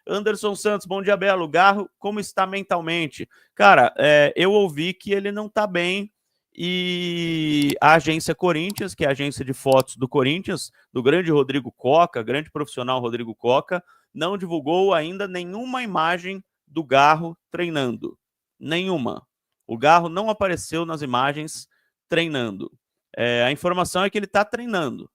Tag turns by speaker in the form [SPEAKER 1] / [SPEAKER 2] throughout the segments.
[SPEAKER 1] Anderson Santos, bom dia, Belo. Garro, como está mentalmente? Cara, eu ouvi que ele não está bem e a agência Corinthians, que é a agência de fotos do Corinthians, do grande Rodrigo Coca, grande profissional Rodrigo Coca, não divulgou ainda nenhuma imagem do Garro treinando. Nenhuma. O Garro não apareceu nas imagens treinando. A informação é que ele está treinando,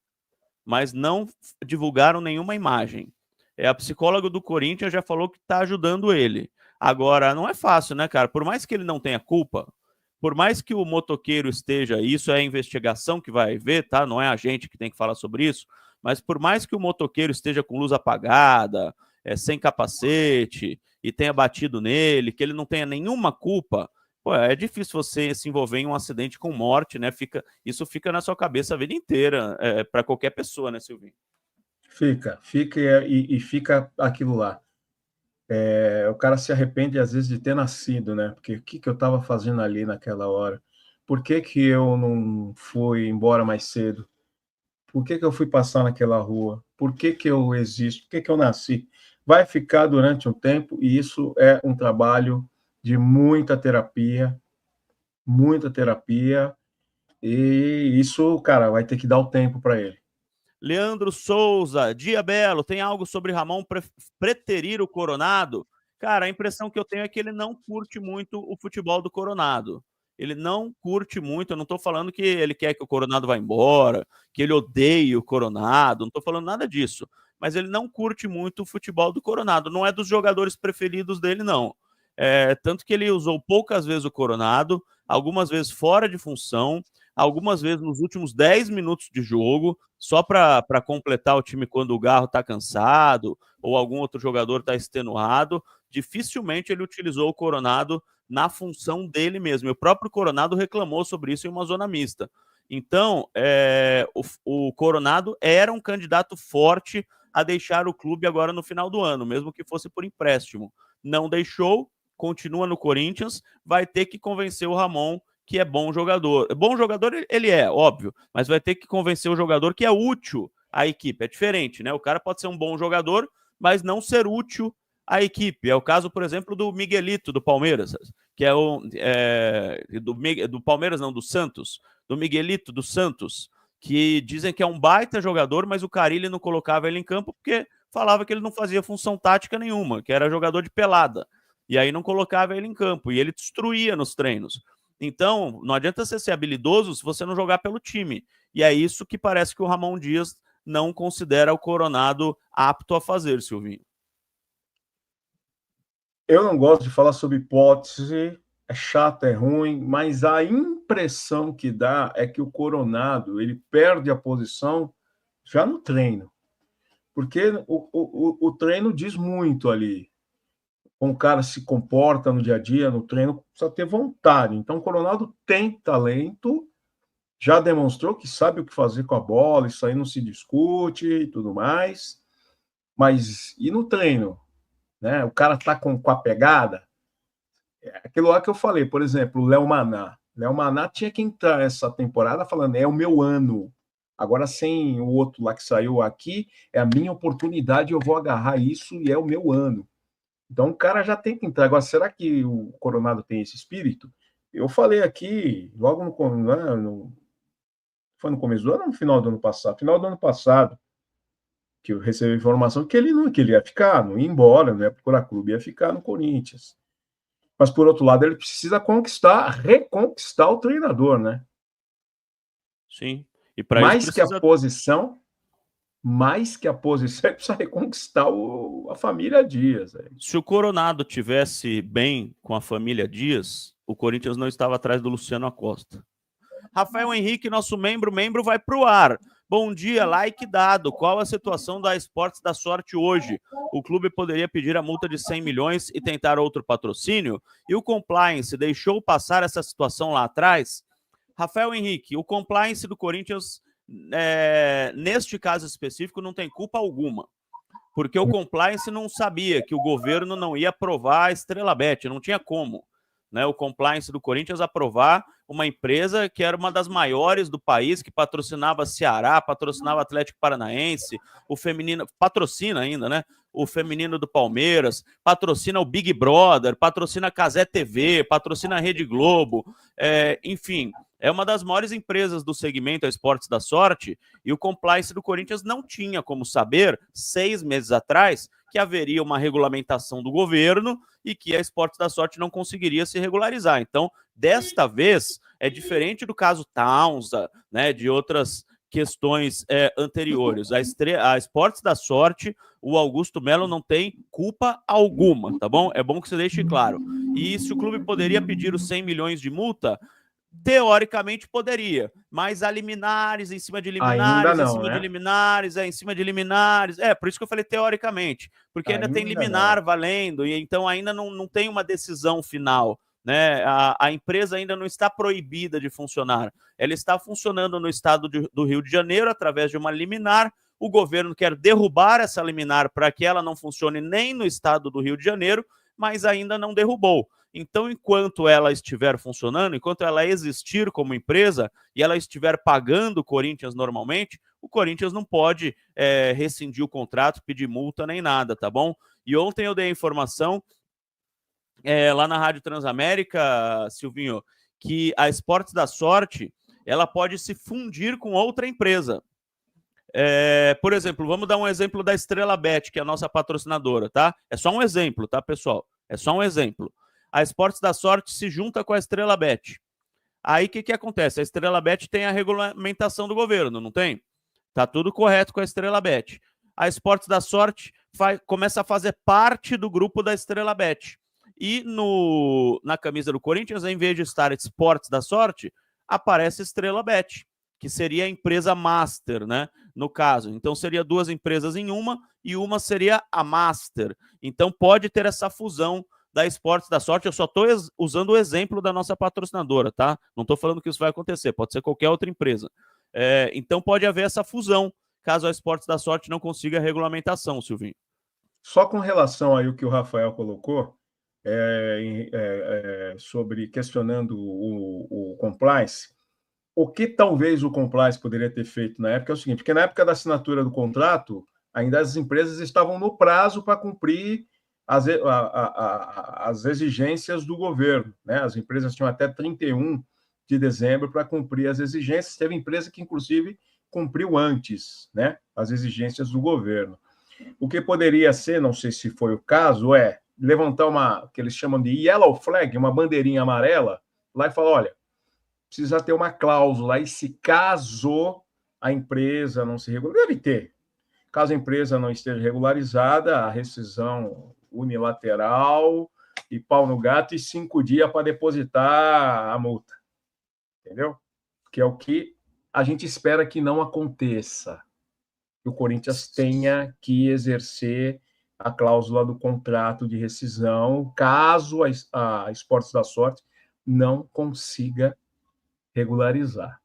[SPEAKER 1] mas não divulgaram nenhuma imagem. A psicóloga do Corinthians já falou que está ajudando ele. Agora, não é fácil, né, cara? Por mais que ele não tenha culpa, por mais que o motoqueiro esteja, isso é a investigação que vai ver, tá? Não é a gente que tem que falar sobre isso, mas por mais que o motoqueiro esteja com luz apagada, sem capacete, e tenha batido nele, que ele não tenha nenhuma culpa, pô, é difícil você se envolver em um acidente com morte, né? Isso fica na sua cabeça a vida inteira, para qualquer pessoa, né, Silvinho?
[SPEAKER 2] Fica e fica aquilo lá. O cara se arrepende às vezes de ter nascido, né? Porque o que eu estava fazendo ali naquela hora? Por que eu não fui embora mais cedo? Por que eu fui passar naquela rua? Por que eu existo? Por que eu nasci? Vai ficar durante um tempo, e isso é um trabalho de muita terapia, e isso, cara, vai ter que dar o tempo para ele.
[SPEAKER 1] Leandro Souza, dia Belo, tem algo sobre Ramon preterir o Coronado? Cara, a impressão que eu tenho é que ele não curte muito o futebol do Coronado. Ele não curte muito, eu não estou falando que ele quer que o Coronado vá embora, que ele odeie o Coronado, não estou falando nada disso. Mas ele não curte muito o futebol do Coronado, não é dos jogadores preferidos dele, não. Tanto que ele usou poucas vezes o Coronado, algumas vezes fora de função, algumas vezes nos últimos 10 minutos de jogo, só para completar o time quando o Garro está cansado ou algum outro jogador está extenuado. Dificilmente ele utilizou o Coronado na função dele mesmo. E o próprio Coronado reclamou sobre isso em uma zona mista. Então, o Coronado era um candidato forte a deixar o clube agora no final do ano, mesmo que fosse por empréstimo. Não deixou, continua no Corinthians, vai ter que convencer o Ramon que é bom jogador. Bom jogador ele é, óbvio, mas vai ter que convencer o jogador que é útil à equipe. É diferente, né? O cara pode ser um bom jogador, mas não ser útil à equipe. É o caso, por exemplo, do Miguelito, do Palmeiras, que é do Palmeiras, não, do Santos, do Miguelito, do Santos, que dizem que é um baita jogador, mas o Carille não colocava ele em campo porque falava que ele não fazia função tática nenhuma, que era jogador de pelada. E aí não colocava ele em campo, e ele destruía nos treinos. Então, não adianta você ser habilidoso se você não jogar pelo time. E é isso que parece que o Ramon Dias não considera o Coronado apto a fazer, Silvinho.
[SPEAKER 2] Eu não gosto de falar sobre hipótese, é chato, é ruim, mas a impressão que dá é que o Coronado ele perde a posição já no treino. Porque o treino diz muito ali. Como o cara se comporta no dia a dia, no treino, precisa ter vontade. Então, o Coronado tem talento, já demonstrou que sabe o que fazer com a bola, isso aí não se discute e tudo mais. Mas e no treino? Né? O cara tá com a pegada? Aquilo lá que eu falei, por exemplo, o Léo Maná. Léo Maná tinha que entrar essa temporada falando, é o meu ano. Agora, sem o outro lá que saiu aqui, é a minha oportunidade, eu vou agarrar isso e é o meu ano. Então, o cara já tem que entrar. Agora, será que o Coronado tem esse espírito? Eu falei aqui, logo foi no começo do ano ou no final do ano passado? Final do ano passado, que eu recebi a informação que que ele ia ficar, não ia embora, não ia procurar clube, ia ficar no Corinthians. Mas, por outro lado, ele precisa reconquistar o treinador, né?
[SPEAKER 1] Sim. E para isso
[SPEAKER 2] Mais
[SPEAKER 1] precisa...
[SPEAKER 2] que a posição, ele precisa reconquistar a família Dias.
[SPEAKER 1] Se o Coronado tivesse bem com a família Dias, o Corinthians não estava atrás do Luciano Acosta. Rafael Henrique, nosso membro vai para o ar. Bom dia, like dado. Qual a situação da Esportes da Sorte hoje? O clube poderia pedir a multa de 100 milhões e tentar outro patrocínio? E o Compliance deixou passar essa situação lá atrás? Rafael Henrique, o Compliance do Corinthians, neste caso específico, não tem culpa alguma. Porque o Compliance não sabia que o governo não ia aprovar a Estrela Bet, não tinha como. Né, o Compliance do Corinthians aprovar uma empresa que era uma das maiores do país, que patrocinava Ceará, patrocinava Atlético Paranaense, o feminino, patrocina ainda, né? o feminino do Palmeiras, patrocina o Big Brother, patrocina a Cazé TV, patrocina a Rede Globo, enfim, é uma das maiores empresas do segmento a Esportes da Sorte, e o compliance do Corinthians não tinha como saber, 6 meses atrás, que haveria uma regulamentação do governo e que a Esportes da Sorte não conseguiria se regularizar. Então, desta vez, é diferente do caso Townsend, né, de outras questões anteriores. A Esportes da Sorte, o Augusto Melo não tem culpa alguma, tá bom? É bom que você deixe claro. E se o clube poderia pedir os 100 milhões de multa, teoricamente poderia, mas há liminares em cima de
[SPEAKER 2] Ainda
[SPEAKER 1] liminares, em
[SPEAKER 2] não,
[SPEAKER 1] cima de
[SPEAKER 2] né?
[SPEAKER 1] liminares, em cima de liminares. Por isso que eu falei teoricamente, porque ainda tem
[SPEAKER 2] Ainda
[SPEAKER 1] liminar
[SPEAKER 2] não.
[SPEAKER 1] valendo, e então ainda não tem uma decisão final. Né? A empresa ainda não está proibida de funcionar. Ela está funcionando no estado do Rio de Janeiro através de uma liminar. O governo quer derrubar essa liminar para que ela não funcione nem no estado do Rio de Janeiro, mas ainda não derrubou. Então, enquanto ela estiver funcionando, enquanto ela existir como empresa e ela estiver pagando o Corinthians normalmente, o Corinthians não pode rescindir o contrato, pedir multa nem nada, tá bom? E ontem eu dei a informação lá na Rádio Transamérica, Silvinho, que a Esportes da Sorte ela pode se fundir com outra empresa. Por exemplo, vamos dar um exemplo da Estrela Bet, que é a nossa patrocinadora, tá? É só um exemplo, tá, pessoal? É só um exemplo. A Esportes da Sorte se junta com a Estrela Bet. Aí o que acontece? A Estrela Bet tem a regulamentação do governo, não tem? Tá tudo correto com a Estrela Bet. A Esportes da Sorte começa a fazer parte do grupo da Estrela Bet. E na camisa do Corinthians, em vez de estar Esportes da Sorte, aparece Estrela Bet, que seria a empresa master, né? No caso. Então, seria 2 empresas em uma, e uma seria a master. Então, pode ter essa fusão da Esportes da Sorte. Eu só estou usando o exemplo da nossa patrocinadora, tá? Não estou falando que isso vai acontecer, pode ser qualquer outra empresa. Então, pode haver essa fusão, caso a Esportes da Sorte não consiga a regulamentação, Silvinho.
[SPEAKER 2] Só com relação aí o que o Rafael colocou, sobre questionando o compliance, o que talvez o compliance poderia ter feito na época é o seguinte, porque na época da assinatura do contrato, ainda as empresas estavam no prazo para cumprir as exigências do governo, né? As empresas tinham até 31 de dezembro para cumprir as exigências. Teve empresa que, inclusive, cumpriu antes, né? As exigências do governo. O que poderia ser, não sei se foi o caso, é levantar uma, que eles chamam de yellow flag, uma bandeirinha amarela, lá e falar, olha, precisa ter uma cláusula, e se caso a empresa não se regularize, deve ter. Caso a empresa não esteja regularizada, a rescisão unilateral e pau no gato e 5 dias para depositar a multa. Entendeu? Que é o que a gente espera que não aconteça. Que o Corinthians tenha que exercer a cláusula do contrato de rescisão, caso a Esportes da Sorte não consiga regularizar.